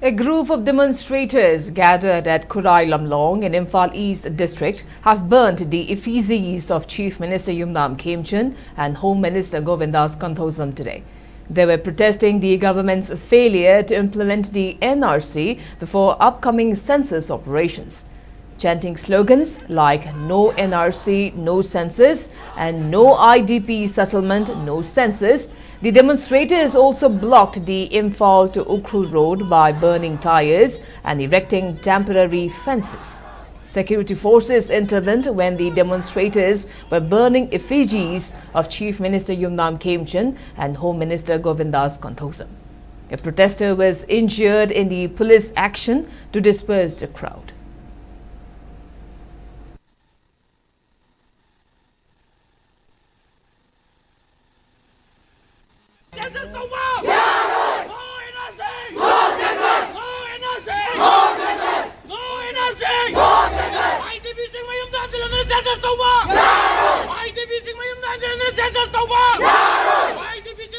A group of demonstrators gathered at Khurai, Lamlong in Imphal East district have burnt the effigies of Chief Minister Yumnam Khemchand and Home Minister Jfd'S today. They were protesting the government's failure to implement the NRC before upcoming census operations. Chanting slogans like "No NRC, no census" and "No IDP settlement, no census," the demonstrators also blocked the Imphal to Ukhrul road by burning tires and erecting temporary fences. Security forces intervened when the demonstrators were burning effigies of Chief Minister Yumnam Khemchand and Home Minister Jfd'S. A protester was injured in the police action to disperse the crowd. IDP